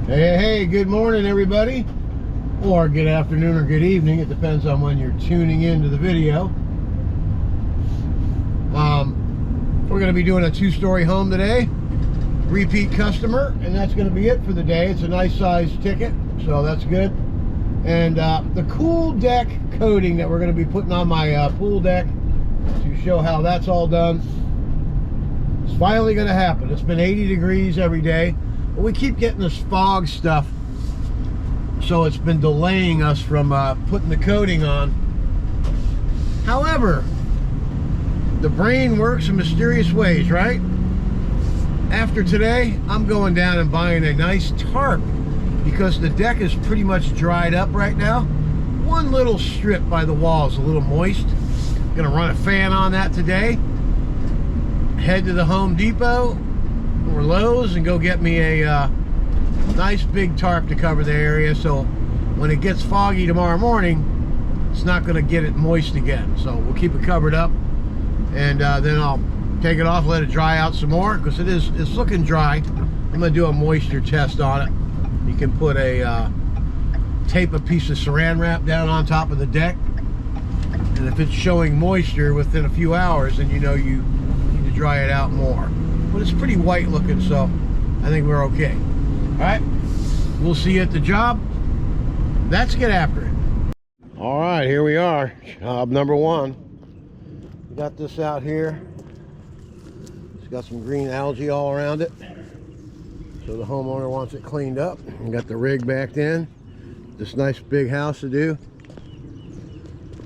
Hey, good morning everybody, or good afternoon or good evening. It depends on when you're tuning into the video. We're going to be doing a two-story home today. Repeat customer, and that's going to be it for the day. It's a nice size ticket, so that's good. And the cool deck coating that we're going to be putting on my pool deck to show how that's all done, it's finally going to happen. It's been 80 degrees every day, but we keep getting this fog stuff, so it's been delaying us from putting the coating on. However, the brain works in mysterious ways, right? After today, I'm going down and buying a nice tarp because the deck is pretty much dried up right now. One little strip by the wall is a little moist. Gonna run a fan on that today. Head to the Home Depot or Lowe's and go get me a nice big tarp to cover the area, so when it gets foggy tomorrow morning, it's not gonna get it moist again. So we'll keep it covered up, and then I'll take it off, let it dry out some more, because it's looking dry. I'm gonna do a moisture test on it. You can put tape a piece of saran wrap down on top of the deck, and if it's showing moisture within a few hours, then you know you need to dry it out more. But it's pretty white looking, so I think we're okay. All right, we'll see you at the job. Let's get after it. All right, here we are, job number one. We got this out here. It's got some green algae all around it, so the homeowner wants it cleaned up. We got the rig backed in. This nice big house to do.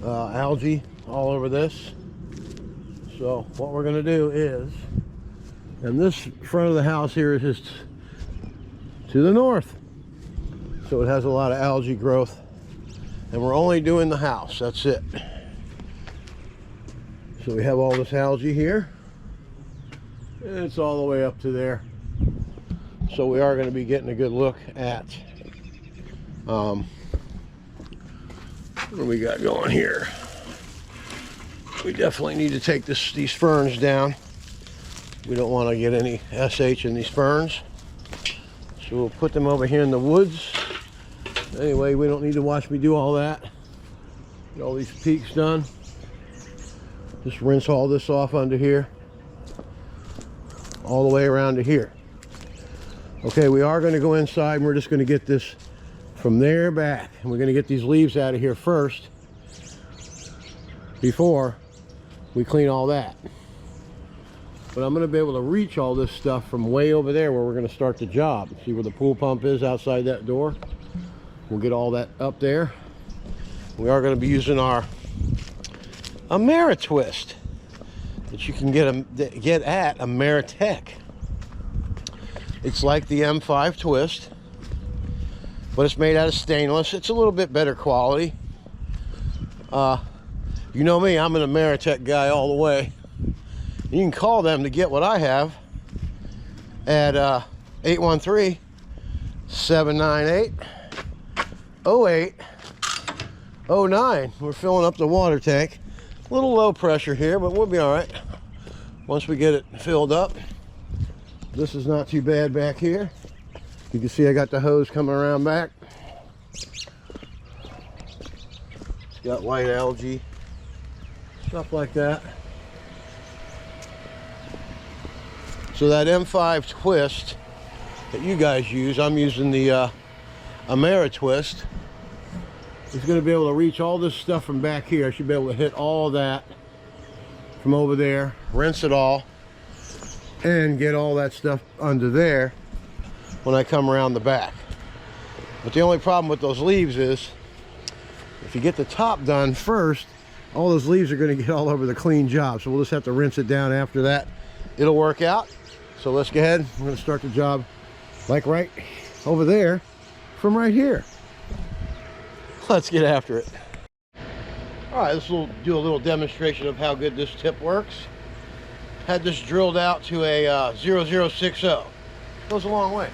Algae all over this. So what we're going to do is, and this front of the house here is just to the north, so it has a lot of algae growth, and we're only doing the house. That's it. So we have all this algae here. It's all the way up to there, so we are going to be getting a good look at what do we got going here. We definitely need to take these ferns down. We don't want to get any SH in these ferns, so we'll put them over here in the woods. Anyway, we don't need to watch me do all that. Get all these peaks done. Just rinse all this off under here, all the way around to here. Okay, we are going to go inside, and we're just going to get this from there back, and we're going to get these leaves out of here first before we clean all that. But I'm going to be able to reach all this stuff from way over there where we're going to start the job. See where the pool pump is outside that door? We'll get all that up there. We are going to be using our Ameria twist that you can get at Ameritech. It's like the M5 twist, but it's made out of stainless. It's a little bit better quality. You know me, I'm an Ameritech guy all the way. You can call them to get what I have at 813-798-0809. We're filling up the water tank. A little low pressure here, but we'll be all right once we get it filled up. This is not too bad back here. You can see I got the hose coming around back. It's got white algae, stuff like that. So that M5 twist that you guys use, I'm using the Ameria twist. It's going to be able to reach all this stuff from back here. I should be able to hit all of that from over there, rinse it all, and get all that stuff under there when I come around the back. But the only problem with those leaves is, if you get the top done first, all those leaves are going to get all over the clean job. So we'll just have to rinse it down after that. It'll work out. So let's go ahead. We're going to start the job like right over there from right here. Let's get after it. All right, this will do a little demonstration of how good this tip works. Had this drilled out to a 0060. Goes a long way.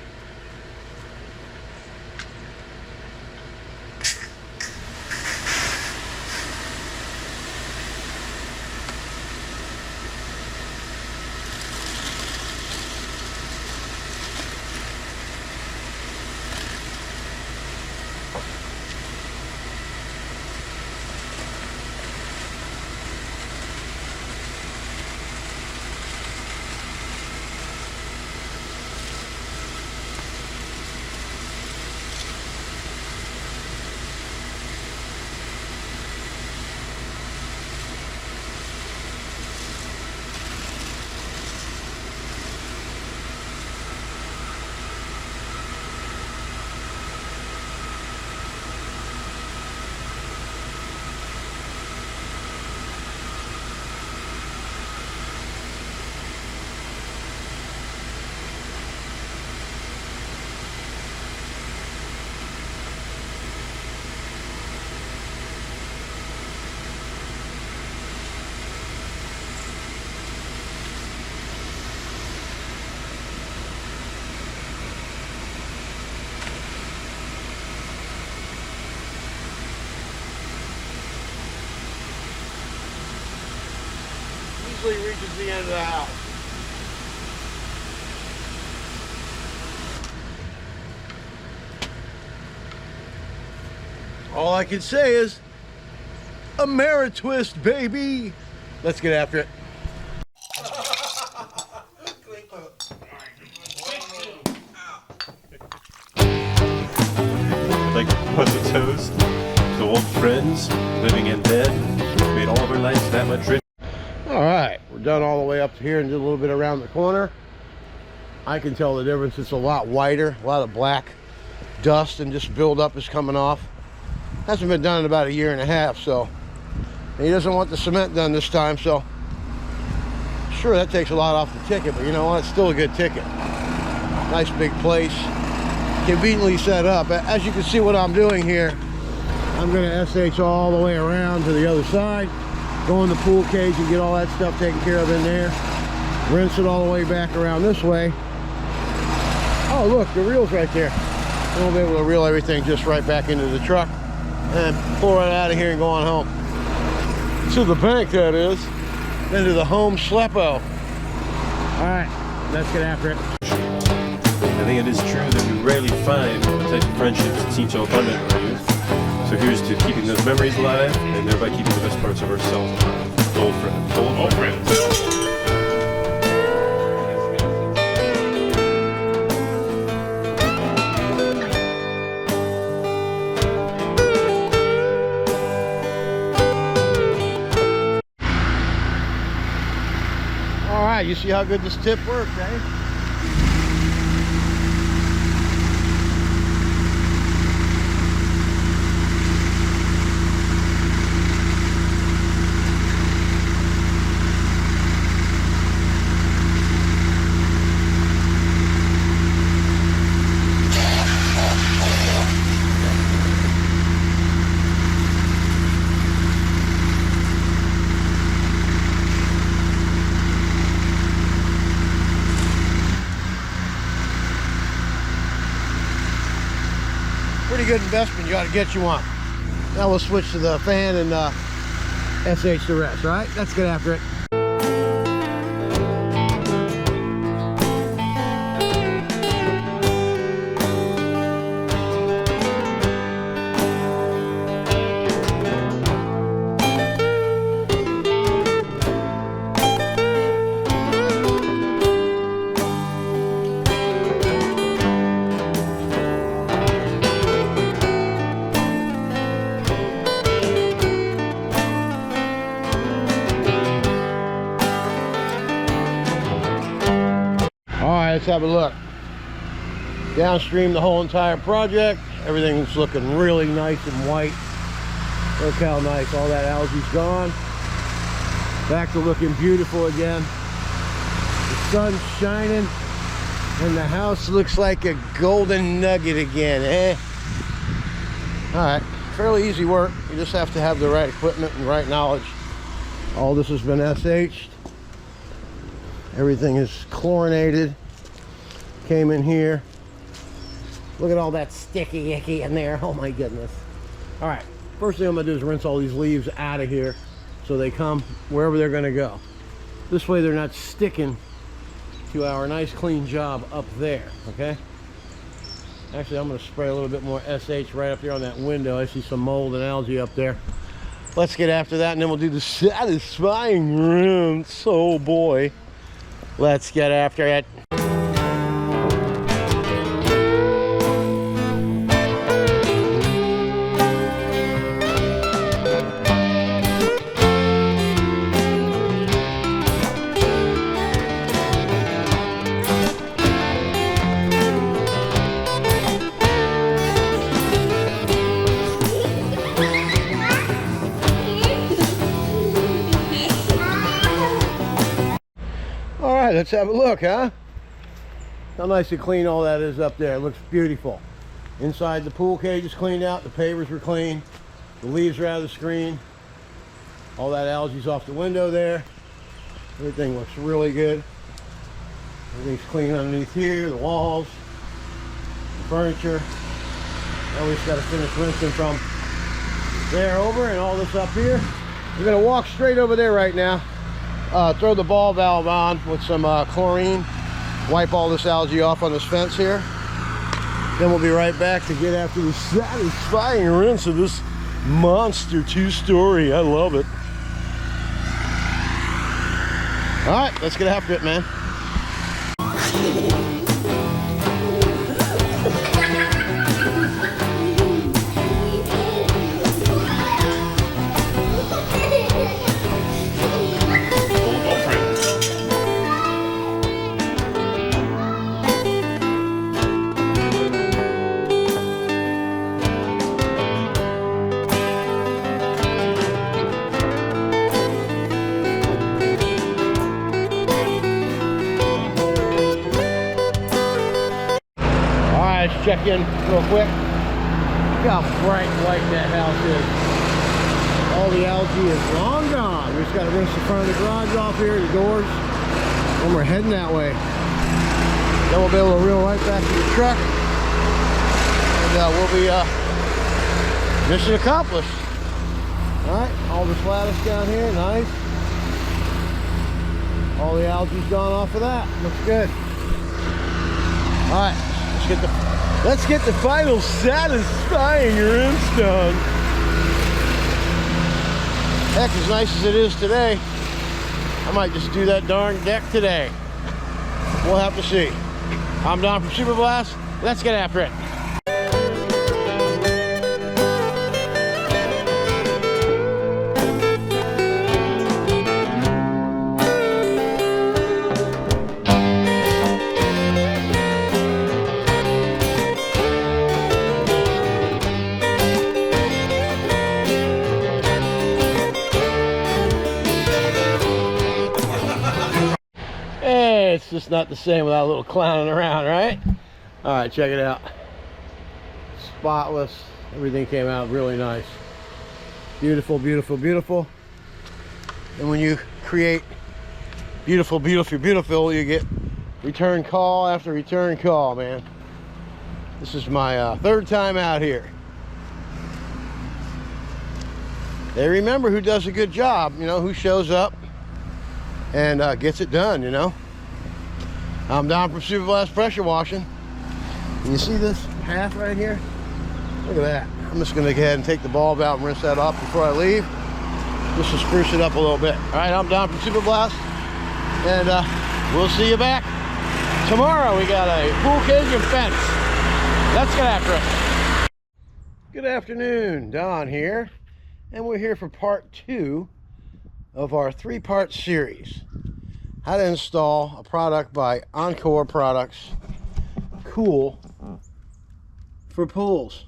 easily reaches the end of the house. All I can say is, Ameria twist, baby. Let's get after it. Like was a toast to old friends, living in bed, made all of our lives that much richer. All right, we're done all the way up to here and did a little bit around the corner. I can tell the difference. It's a lot whiter, a lot of black dust and just buildup is coming off. Hasn't been done in about 1.5 years, so he doesn't want the cement done this time, so sure, that takes a lot off the ticket, but you know what, it's still a good ticket. Nice big place, conveniently set up. As you can see what I'm doing here, I'm going to SH all the way around to the other side, go in the pool cage and get all that stuff taken care of in there, rinse it all the way back around this way. Oh look, the reel's right there. We'll be able to reel everything just right back into the truck and pull right out of here and go on home. To the bank, that is. Then to the home schleppo. Alright, let's get after it. I think it is true that we rarely find the type of friendships that seem so abundant in our youth. So here's to keeping those memories alive and thereby keeping the best parts of ourselves alive. Old friends. Old friends. You see how good this tip works, eh? Pretty good investment. You ought to get you one. Now we'll switch to the fan and SH the rest, right? Let's get after it. Let's have a look. Downstream the whole entire project. Everything's looking really nice and white. Look how nice. All that algae's gone. Back to looking beautiful again. The sun's shining and the house looks like a golden nugget again, eh? Alright, fairly easy work. You just have to have the right equipment and right knowledge. All this has been SH'd. Everything is chlorinated. Came in here. Look at all that sticky icky in there. Oh my goodness. All right, first thing I'm gonna do is rinse all these leaves out of here so they come wherever they're gonna go. This way they're not sticking to our nice clean job up there, okay? Actually, I'm gonna spray a little bit more SH right up there on that window. I see some mold and algae up there. Let's get after that and then we'll do the satisfying rinse. Oh boy. Let's get after it. Let's have a look, huh? How nice and clean all that is up there. It looks beautiful. Inside the pool cage is cleaned out. The pavers were clean. The leaves are out of the screen. All that algae's off the window there. Everything looks really good. Everything's clean underneath here. The walls, the furniture. Now we just got to finish rinsing from there over and all this up here. We're going to walk straight over there right now throw the ball valve on with some chlorine, wipe all this algae off on this fence here. Then we'll be right back to get after the satisfying rinse of this monster 2-story. I love it. All right, let's get after it, man. Check in real quick. Look how bright white that house is. All the algae is long gone. We just got to rinse the front of the garage off here, the doors, and we're heading that way. Then we'll be able to reel right back to the truck, and we'll be mission accomplished. All right, all this lattice down here, nice. All the algae's gone off of that. Looks good. All right, let's get the final satisfying rinse done. Heck, as nice as it is today, I might just do that darn deck today. We'll have to see. I'm Don from Super Blast. Let's get after it. It's just not the same without a little clowning around, right? All right, check it out. Spotless. Everything came out really nice. Beautiful, beautiful, beautiful. And when you create beautiful, beautiful, beautiful, you get return call after return call, man. This is my third time out here. They remember who does a good job, you know, who shows up and gets it done, you know. I'm Don from Super Blast Pressure Washing. And you see this path right here? Look at that. I'm just gonna go ahead and take the bulb out and rinse that off before I leave, just to spruce it up a little bit. All right, I'm Don from Super Blast, and we'll see you back tomorrow. We got a pool cage and fence. Let's get after it. Good afternoon, Don here, and we're here for part 2 of our 3-part series. How to install a product by Encore Products, Cool for pools.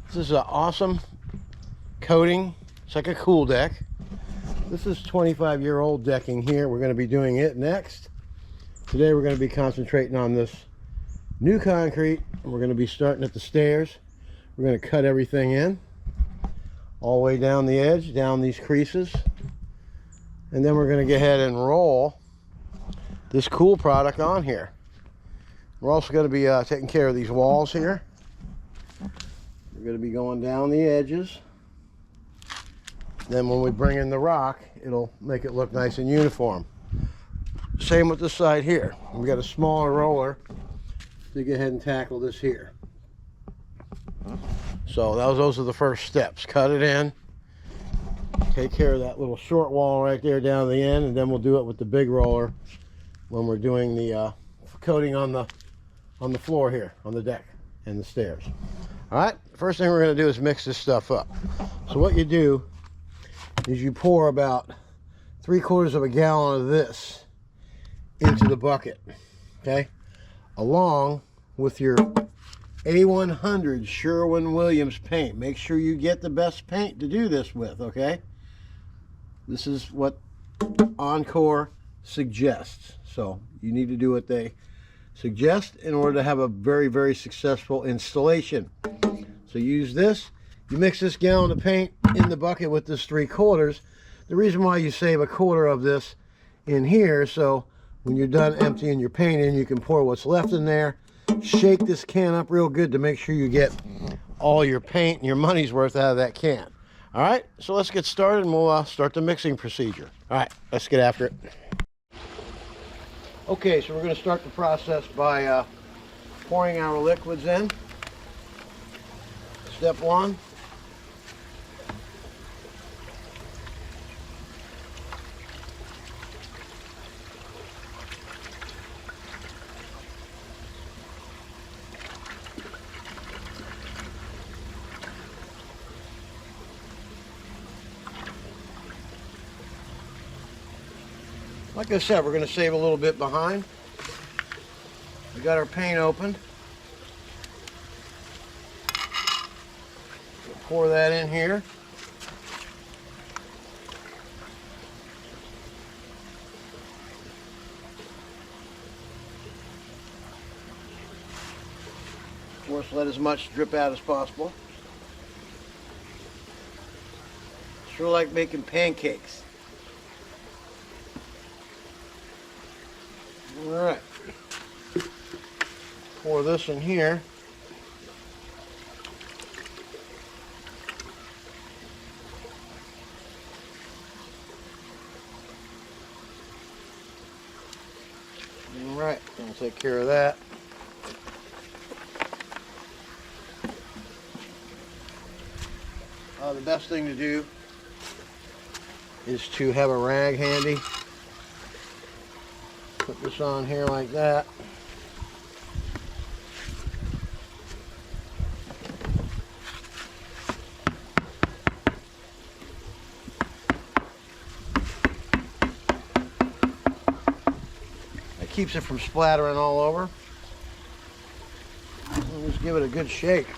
This is an awesome coating. It's like a cool deck. This is 25-year-old decking here. We're going to be doing it next. Today we're going to be concentrating on this new concrete. And we're going to be starting at the stairs. We're going to cut everything in all the way down the edge, down these creases. And then we're going to go ahead and roll this cool product on here. We're also going to be taking care of these walls here. We're going to be going down the edges. Then when we bring in the rock, it'll make it look nice and uniform. Same with this side here. We got a smaller roller to go ahead and tackle this here. So those are the first steps. Cut it in. Take care of that little short wall right there down the end, and then we'll do it with the big roller when we're doing the coating on the floor here, on the deck and the stairs. All right, first thing we're going to do is mix this stuff up. So what you do is you pour about 3/4 of a gallon of this into the bucket, okay, along with your A100 Sherwin-Williams paint. Make sure you get the best paint to do this with, okay? This is what Encore suggests. So you need to do what they suggest in order to have a very, very successful installation. So use this. You mix this gallon of paint in the bucket with this 3/4. The reason why you save 1/4 of this in here, so when you're done emptying your paint in, you can pour what's left in there. Shake this can up real good to make sure you get all your paint and your money's worth out of that can. All right, so let's get started and we'll start the mixing procedure. All right, let's get after it. Okay, so we're going to start the process by pouring our liquids in. Step one. Like I said, we're going to save a little bit behind. We got our paint open. We'll pour that in here. Of course, let as much drip out as possible. Sure like making pancakes. All right. Pour this in here. All right, we'll take care of that. The best thing to do is to have a rag handy. Put this on here like that. That keeps it from splattering all over. And just give it a good shake.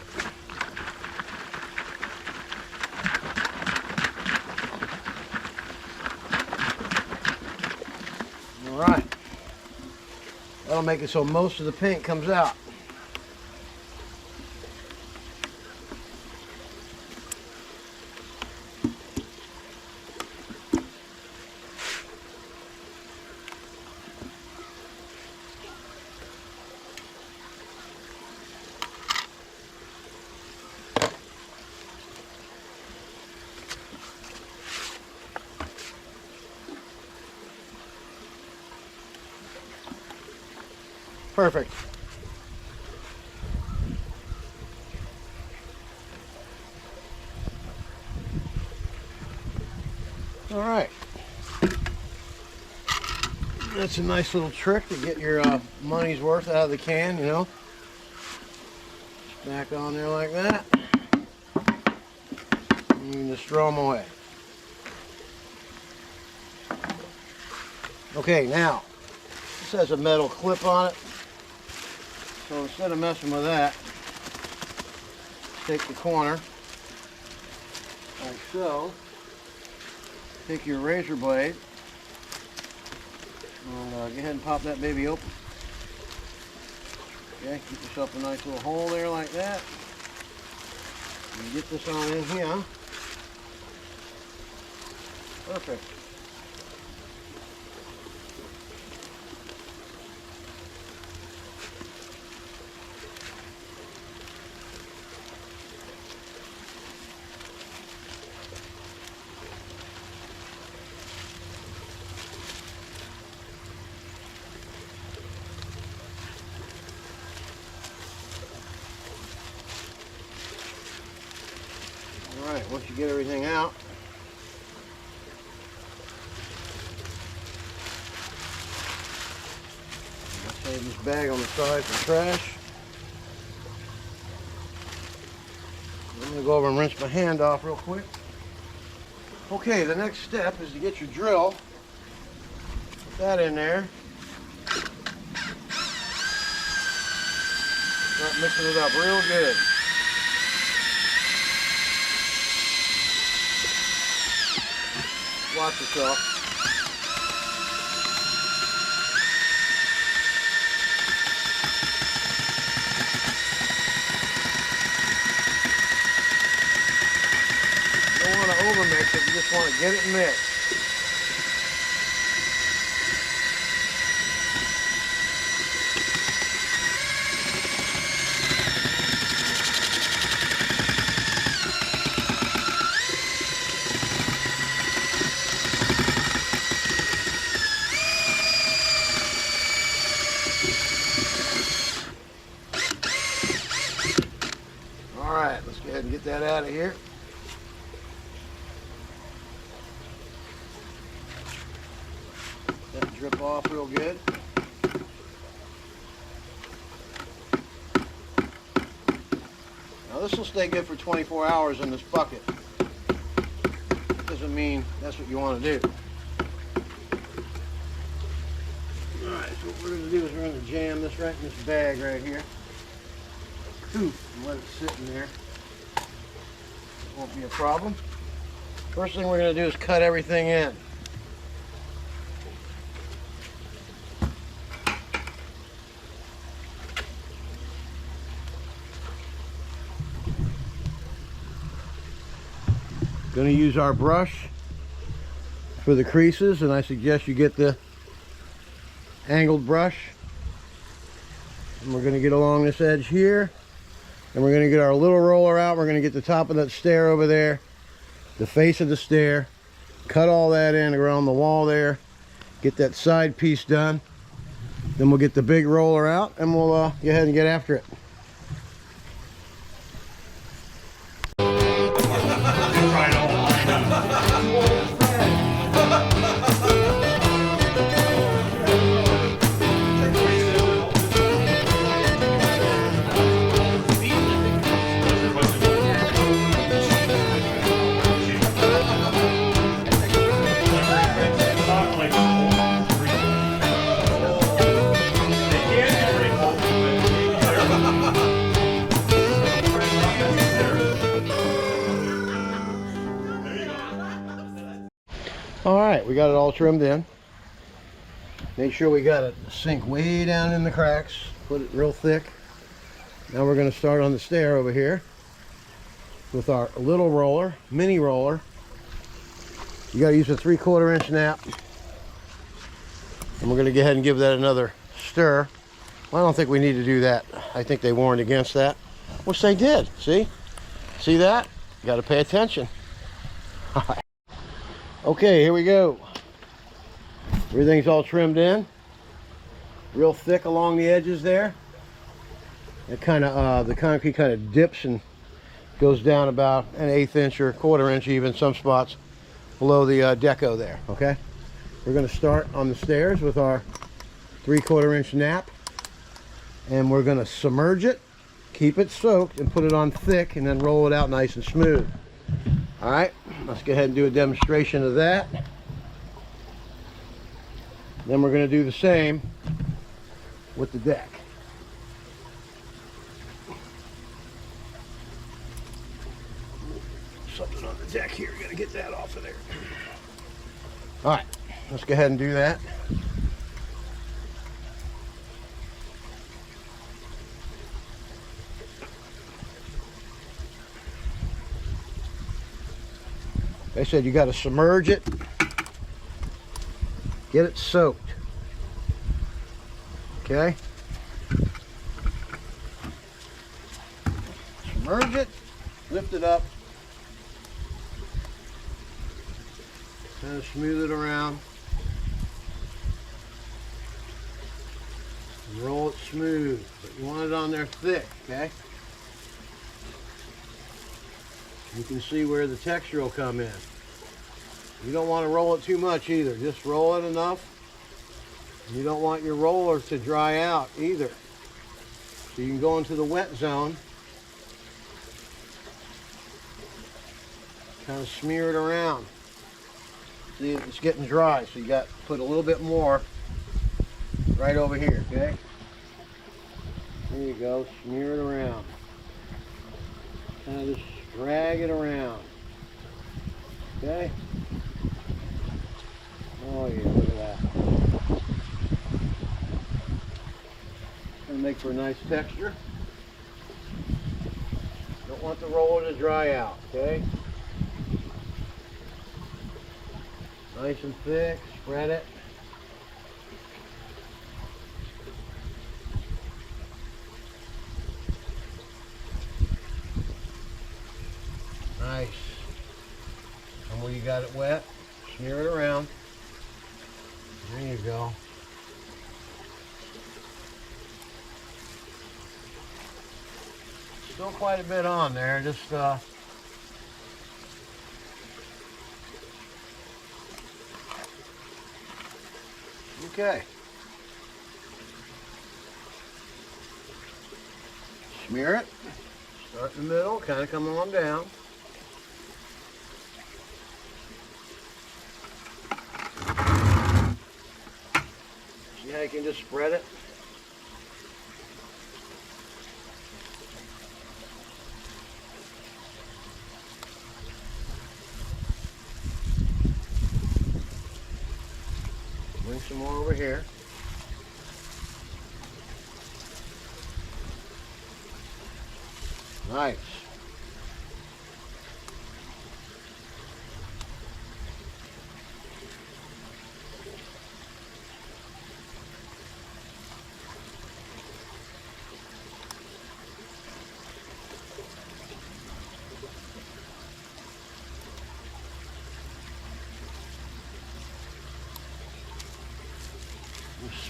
All right. That'll make it so most of the paint comes out. Perfect. All right. That's a nice little trick to get your money's worth out of the can, you know. Just back on there like that. And you can just throw them away. Okay, now, this has a metal clip on it. So instead of messing with that, take the corner, like so. Take your razor blade, and go ahead and pop that baby open. Okay, keep yourself a nice little hole there like that. And get this on in here. Perfect. Alright, once you get everything out, I'll save this bag on the side for trash. I'm going to go over and rinse my hand off real quick. Okay, the next step is to get your drill. Put that in there. Start mixing it up real good. Watch yourself. You don't want to overmix it, you just want to get it mixed. that out of here. Let it drip off real good. Now this will stay good for 24 hours in this bucket. Doesn't mean that's what you want to do. Alright, so what we're going to do is we're going to jam this right in this bag right here. And let it sit in there. It won't be a problem. First thing we're going to do is cut everything in. Going to use our brush for the creases, and I suggest you get the angled brush. And we're going to get along this edge here, and we're going to get our little roller out. We're going to get the top of that stair over there, the face of the stair, cut all that in around the wall there, get that side piece done. Then we'll get the big roller out, and we'll go ahead and get after it. Alright, we got it all trimmed in. Make sure we got it sink way down in the cracks. Put it real thick. Now we're going to start on the stair over here with our little roller, mini roller. You got to use a 3/4 inch nap. And we're going to go ahead and give that another stir. Well, I don't think we need to do that. I think they warned against that, which they did. See? See that? You got to pay attention. All right. Okay, here we go. Everything's all trimmed in, real thick along the edges there. It kind of the concrete kind of dips and goes down about an 1/8 inch or 1/4 inch, even some spots below the deco there. Okay, we're going to start on the stairs with our 3/4 inch nap, and we're going to submerge it, keep it soaked, and put it on thick, and then roll it out nice and smooth. All right, let's go ahead and do a demonstration of that. Then we're going to do the same with the deck. Something on the deck here, got to get that off of there. All right, let's go ahead and do that. Like I said, you got to submerge it, get it soaked. Okay? Submerge it, lift it up, kind of smooth it around, and roll it smooth. But you want it on there thick, okay? You can see where the texture will come in. You don't want to roll it too much either. Just roll it enough. You don't want your roller to dry out either. So you can go into the wet zone. Kind of smear it around. See, it's getting dry, so you got to put a little bit more right over here, okay? There you go, smear it around. Kind of just drag it around. Okay? Oh yeah, look at that. Gonna make for a nice texture. Don't want the roller to dry out, okay? Nice and thick, spread it. Nice. And when you got it wet, smear it around. There you go. Still quite a bit on there. Just Okay. Smear it. Start in the middle, kind of come on down. See how you can just spread it? Bring some more over here. Nice.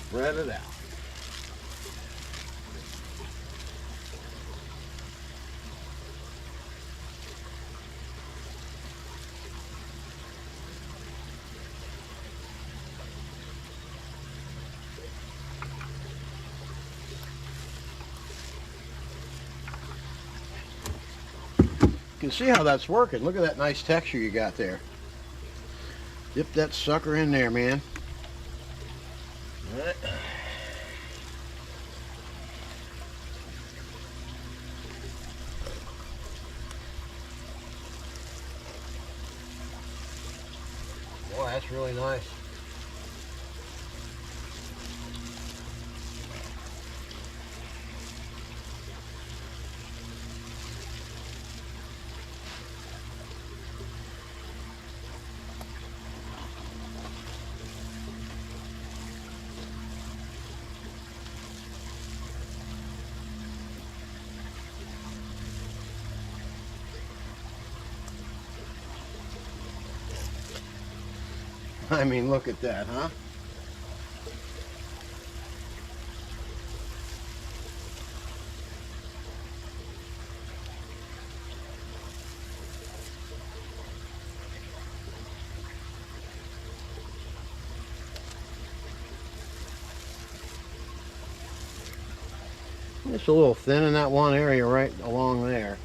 Spread it out. You can see how that's working. Look at that nice texture you got there. Dip that sucker in there, man. All right. Boy, that's really nice. I mean, look at that, huh? It's a little thin in that one area right along there.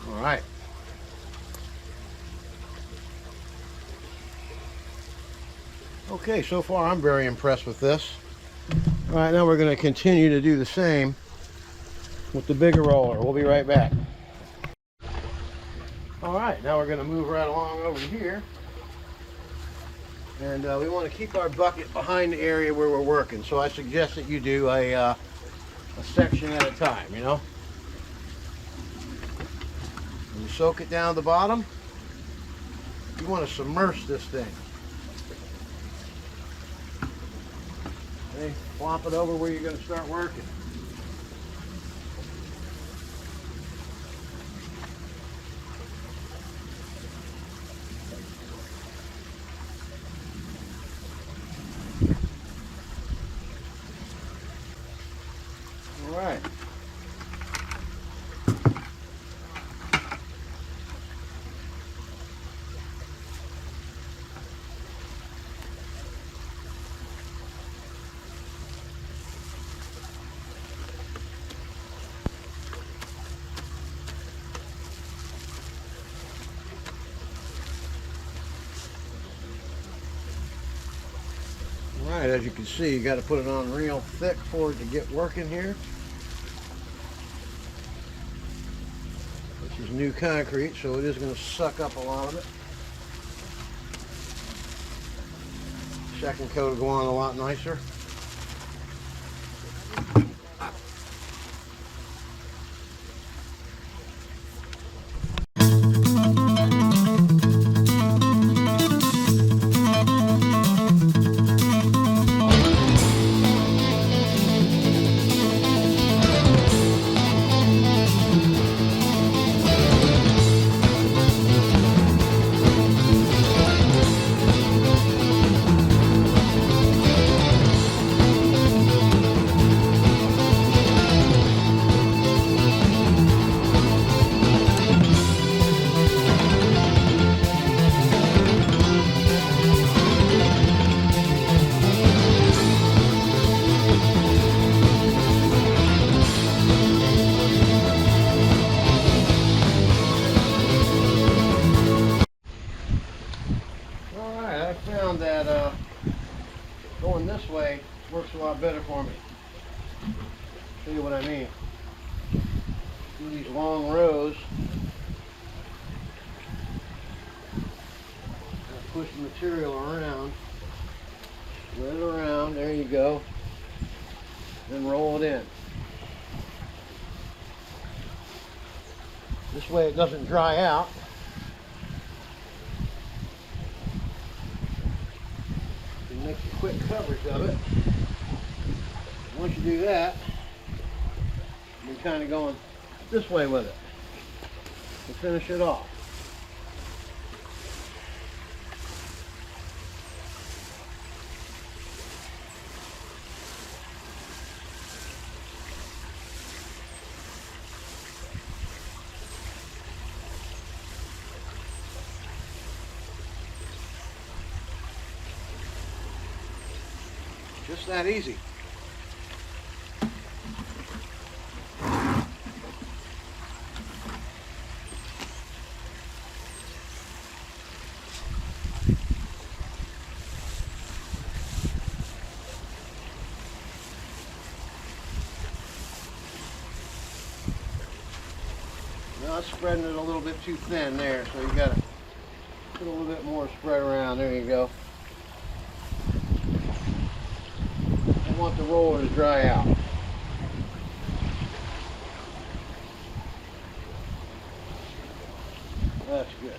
All right. Okay, so far I'm very impressed with this. All right, now we're going to continue to do the same with the bigger roller. We'll be right back. All right, now we're going to move right along over here. And we want to keep our bucket behind the area where we're working. So I suggest that you do a section at a time, you know. When you soak it down to the bottom, you want to submerge this thing. Okay, flop it over where you're going to start working. All right. Alright, as you can see, you got to put it on real thick for it to get working here. This is new concrete, so it is going to suck up a lot of it. Second coat will go on a lot nicer. lot better for me. Tell you what I mean. Do these long rows. Push the material around. Let it around. There you go. Then roll it in. This way it doesn't dry out. You make some quick coverage of it. Once you do that, you're kind of going this way with it to finish it off. Just that easy. Now it's spreading it a little bit too thin there, so you gotta put a little bit more spread around. There you go. I want the roller to dry out. That's good.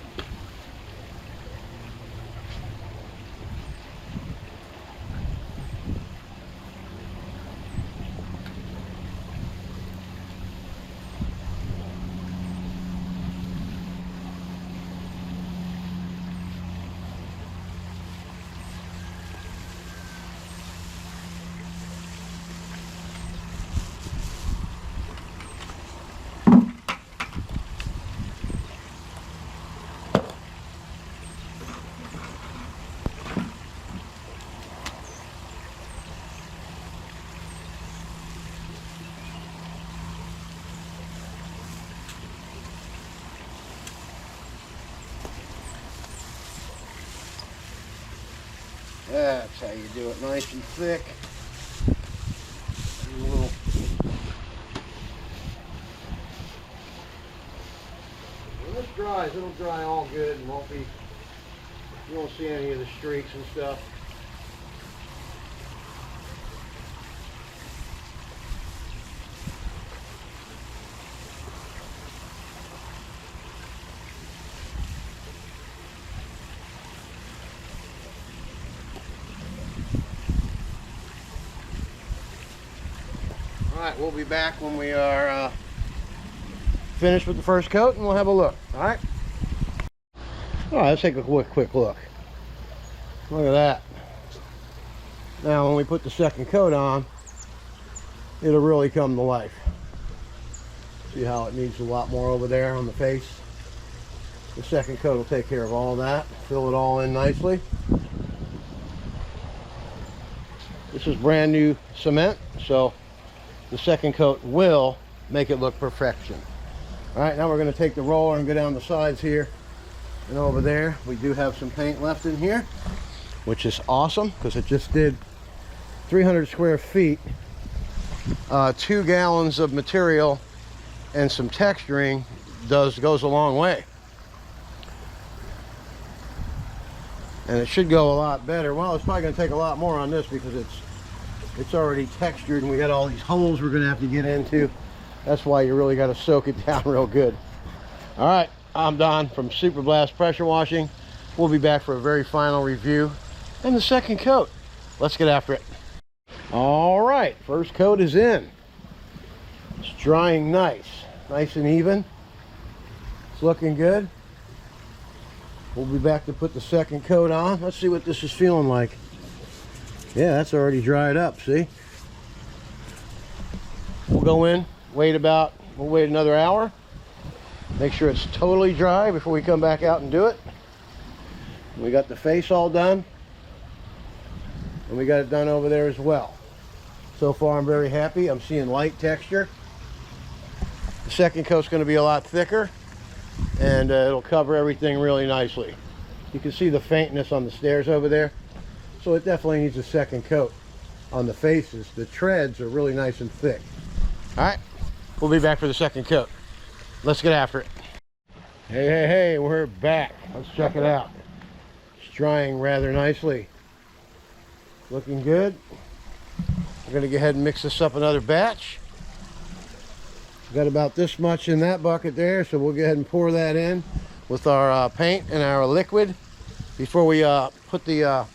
That's how you do it, nice and thick. And a little. When this dries, it'll dry all good and won't be, you won't see any of the streaks and stuff. Alright, we'll be back when we are finished with the first coat and we'll have a look. Alright? Alright, let's take a quick look. Look at that. Now when we put the second coat on, it'll really come to life. See how it needs a lot more over there on the face? The second coat will take care of all that. Fill it all in nicely. This is brand new cement, so the second coat will make it look perfection. All right, now we're going to take the roller and go down the sides here and over there. We do have some paint left in here, which is awesome because it just did 300 square feet, 2 gallons of material and some texturing goes a long way. And it should go a lot better. Well, it's probably going to take a lot more on this because it's already textured and we got all these holes we're going to have to get into. That's why you really got to soak it down real good. All right, I'm Don from Super Blast Pressure Washing. We'll be back for a very final review and the second coat. Let's get after it. All right, first coat is in. It's drying nice and even. It's looking good. We'll be back to put the second coat on. Let's see what this is feeling like. Yeah, that's already dried up, see? We'll go in, we'll wait another hour. Make sure it's totally dry before we come back out and do it. We got the face all done. And we got it done over there as well. So far I'm very happy. I'm seeing light texture. The second coat's going to be a lot thicker. And it'll cover everything really nicely. You can see the faintness on the stairs over there. So it definitely needs a second coat. on the faces. The treads are really nice and thick. All right, we'll be back for the second coat. Let's get after it. Hey, we're back. Let's check it out. It's drying rather nicely. Looking good. We're gonna go ahead and mix this up another batch. Got about this much in that bucket there, so we'll go ahead and pour that in with our paint and our liquid. Before we put the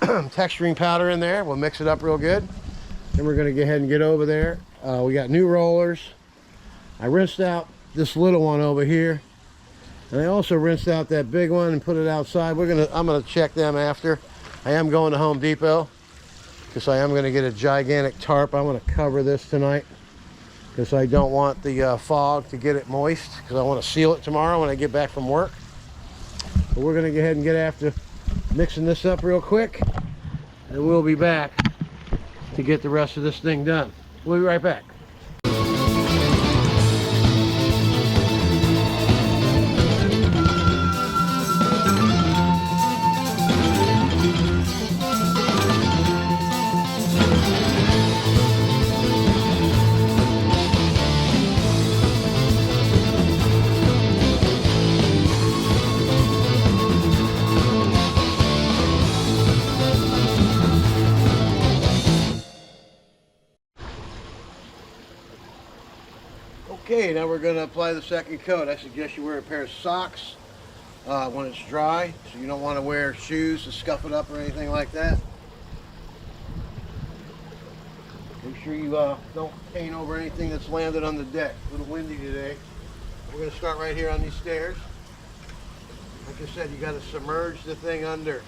texturing powder in there, we'll mix it up real good. Then we're gonna go ahead and get over there. We got new rollers. I rinsed out this little one over here, and I also rinsed out that big one and put it outside. I'm gonna check them after. I am going to Home Depot because I am gonna get a gigantic tarp. I'm gonna cover this tonight because I don't want the fog to get it moist, because I want to seal it tomorrow when I get back from work. But we're gonna go ahead and get after mixing this up real quick, and we'll be back to get the rest of this thing done. We'll be right back. Okay, now we're going to apply the second coat. I suggest you wear a pair of socks when it's dry, so you don't want to wear shoes to scuff it up or anything like that. Make sure you don't paint over anything that's landed on the deck. A little windy today. We're going to start right here on these stairs. Like I said, you got to submerge the thing under.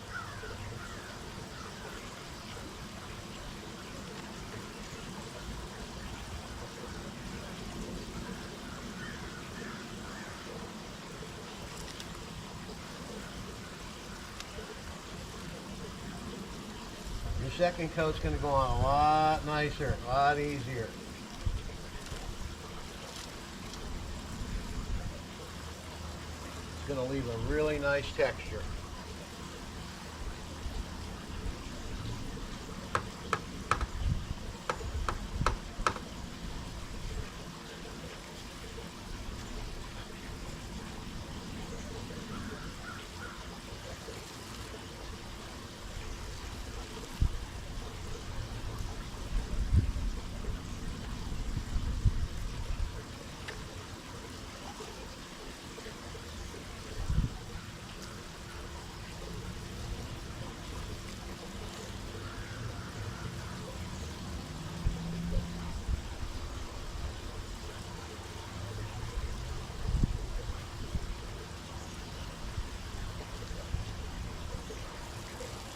Your second coat's going to go on a lot nicer, a lot easier. It's going to leave a really nice texture.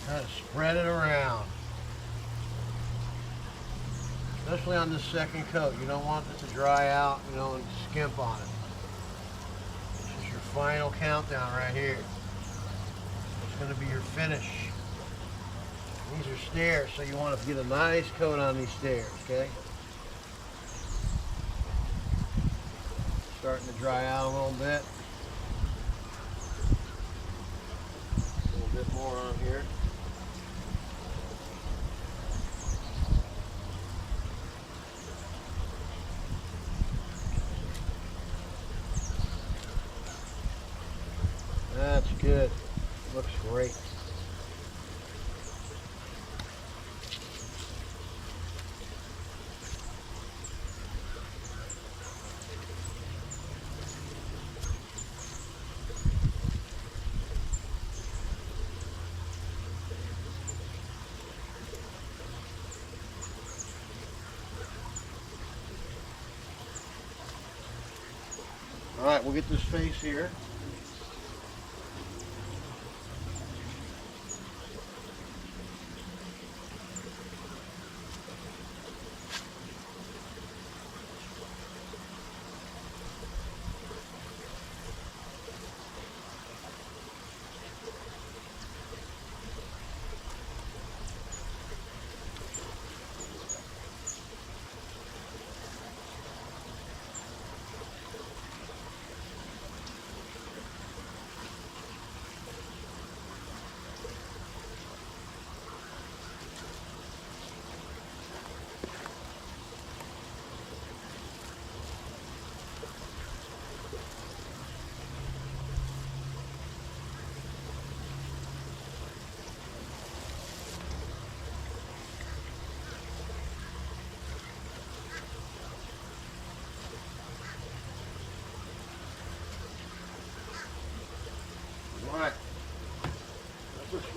Kind of spread it around, especially on this second coat. You don't want it to dry out, and skimp on it. This is your final countdown right here. It's going to be your finish. These are stairs, so you want to get a nice coat on these stairs, okay? Starting to dry out a little bit. A little bit more on here. That's good. Looks great. All right, we'll get this face here.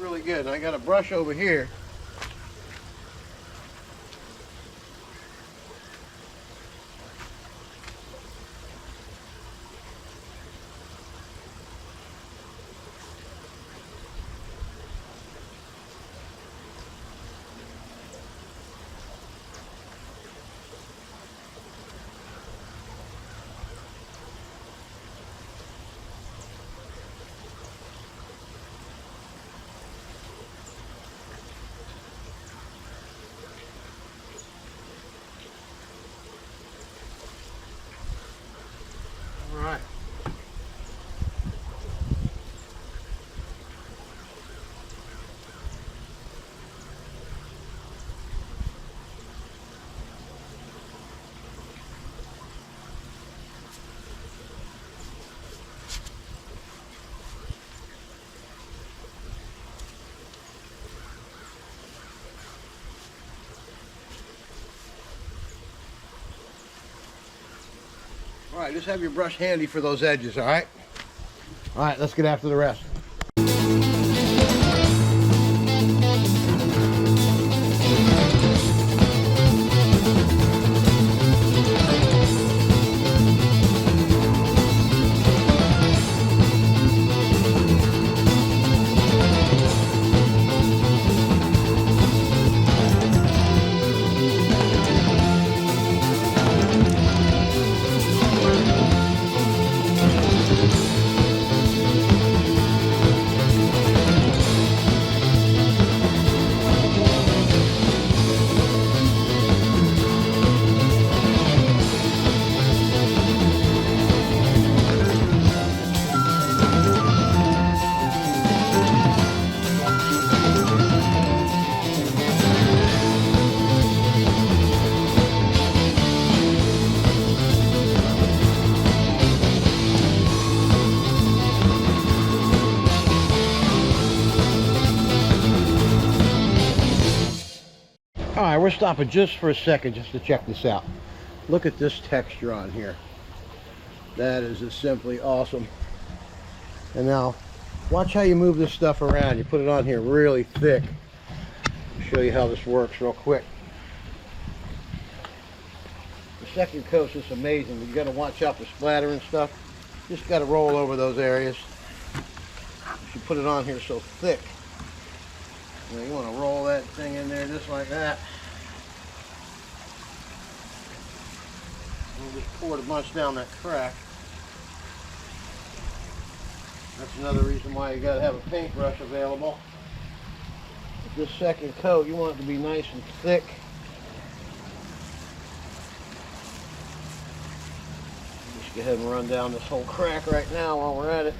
really good. And I got a brush over here. All right. All right, just have your brush handy for those edges, all right? All right, let's get after the rest. All right, we're stopping just for a second just to check this out. Look at this texture on here. That is just simply awesome. And now, watch how you move this stuff around. You put it on here really thick. I'll show you how this works real quick. The second coat's just amazing. You got to watch out for splatter and stuff. Just got to roll over those areas. You put it on here so thick. You want to roll that thing in there just like that. We'll just pour it a bunch down that crack. That's another reason why you got to have a paintbrush available. With this second coat, you want it to be nice and thick. Just go ahead and run down this whole crack right now while we're at it.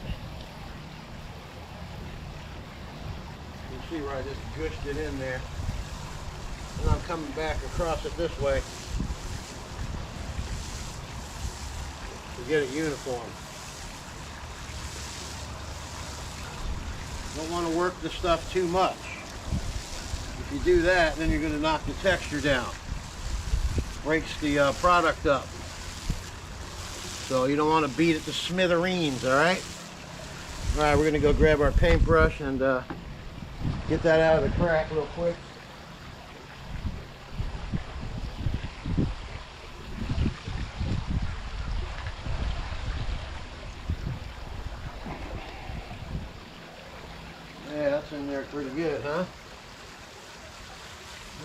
See where I just gushed it in there, and I'm coming back across it this way to get it uniform. Don't want to work the stuff too much. If you do that, then you're going to knock the texture down, breaks the product up. So you don't want to beat it to smithereens. All right, we're going to go grab our paintbrush and get that out of the crack real quick. Yeah, that's in there pretty good, huh?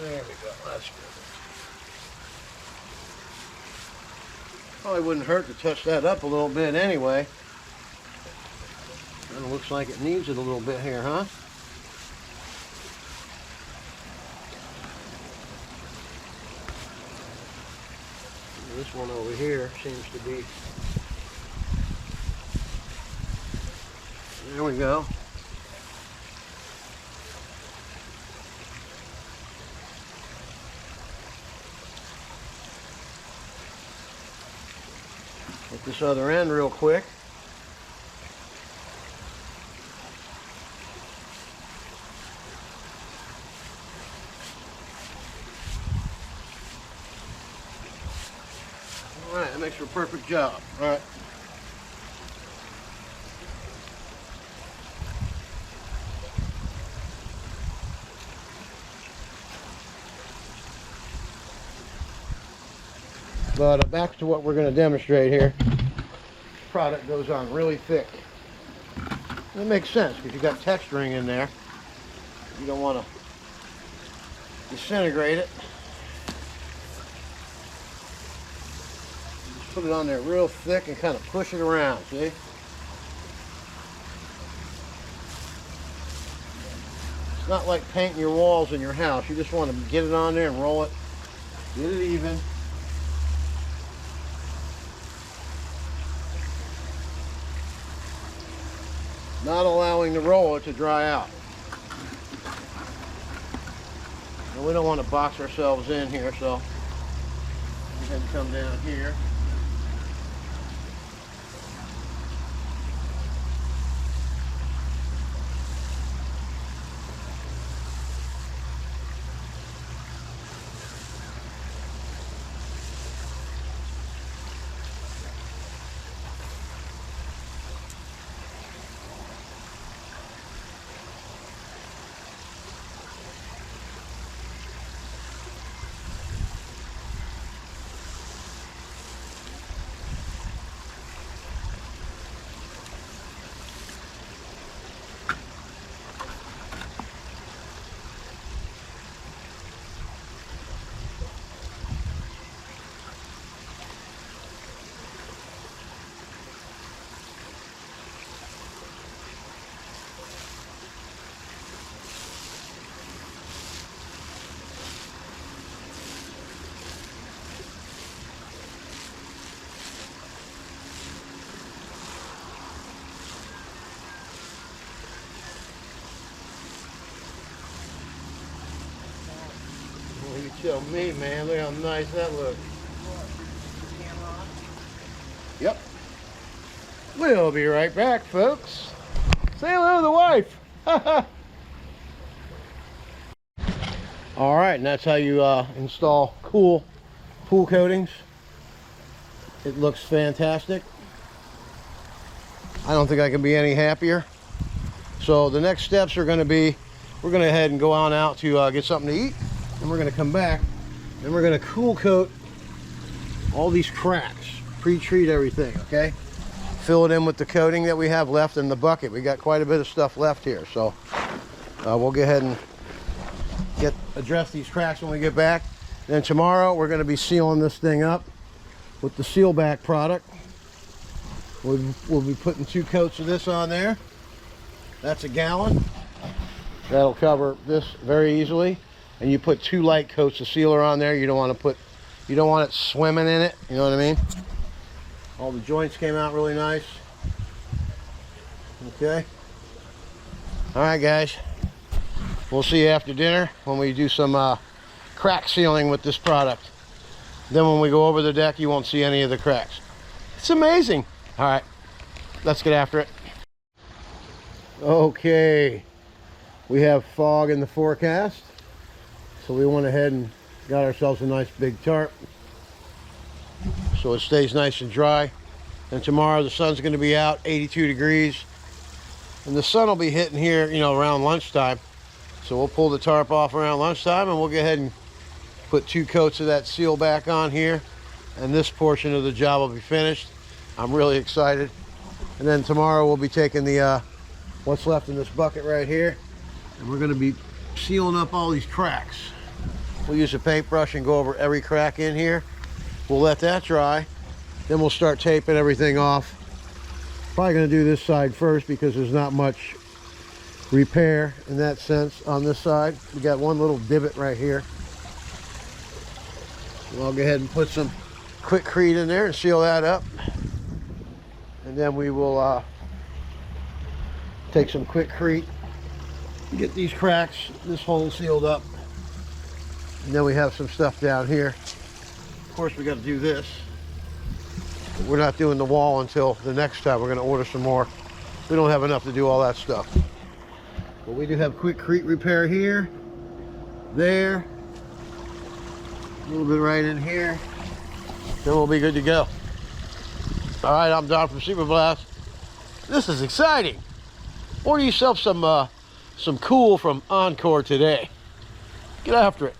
There we go, that's good. Probably wouldn't hurt to touch that up a little bit anyway. Kind of looks like it needs it a little bit here, huh? This one over here seems to be, there we go. Get this other end real quick. All right, that makes for a perfect job. All right. But back to what we're going to demonstrate here. Product goes on really thick. And it makes sense because you got texturing in there. You don't want to disintegrate it. Just put it on there real thick and kind of push it around, see? It's not like painting your walls in your house. You just want to get it on there and roll it. Get it even. Not allowing the roller to dry out. And we don't want to box ourselves in here, so we have to come down here. You tell me, man. Look how nice that looks. Yep. We'll be right back, folks. Say hello to the wife. All right, and that's how you install cool pool coatings. It looks fantastic. I don't think I can be any happier. So the next steps are going to be, we're going to head and go on out to get something to eat. And we're going to come back and we're going to cool coat all these cracks, pre-treat everything, okay? Fill it in with the coating that we have left in the bucket. We got quite a bit of stuff left here, so we'll go ahead and address these cracks when we get back. Then tomorrow we're going to be sealing this thing up with the seal back product. We'll be putting 2 coats of this on there. That's a gallon. That'll cover this very easily. And you put 2 light coats of sealer on there. You don't want it swimming in it. You know what I mean? All the joints came out really nice. Okay. All right, guys. We'll see you after dinner when we do some crack sealing with this product. Then when we go over the deck, you won't see any of the cracks. It's amazing. All right, let's get after it. Okay. We have fog in the forecast. So we went ahead and got ourselves a nice big tarp so it stays nice and dry. And tomorrow the sun's going to be out, 82 degrees. And the sun will be hitting here, you know, around lunchtime. So we'll pull the tarp off around lunchtime and we'll go ahead and put 2 coats of that seal back on here. And this portion of the job will be finished. I'm really excited. And then tomorrow we'll be taking the what's left in this bucket right here. And we're going to be sealing up all these cracks. We'll use a paintbrush and go over every crack in here. We'll let that dry. Then we'll start taping everything off. Probably going to do this side first because there's not much repair in that sense on this side. We got one little divot right here. So I'll go ahead and put some Quikrete in there and seal that up. And then we will take some Quikrete, get these cracks, this hole sealed up. And then we have some stuff down here. Of course, we got to do this. We're not doing the wall until the next time. We're going to order some more. We don't have enough to do all that stuff. But we do have Quikrete repair here, there, a little bit right in here. Then we'll be good to go. All right, I'm Don from Super Blast. This is exciting. Order yourself some cool from Encore today. Get after it.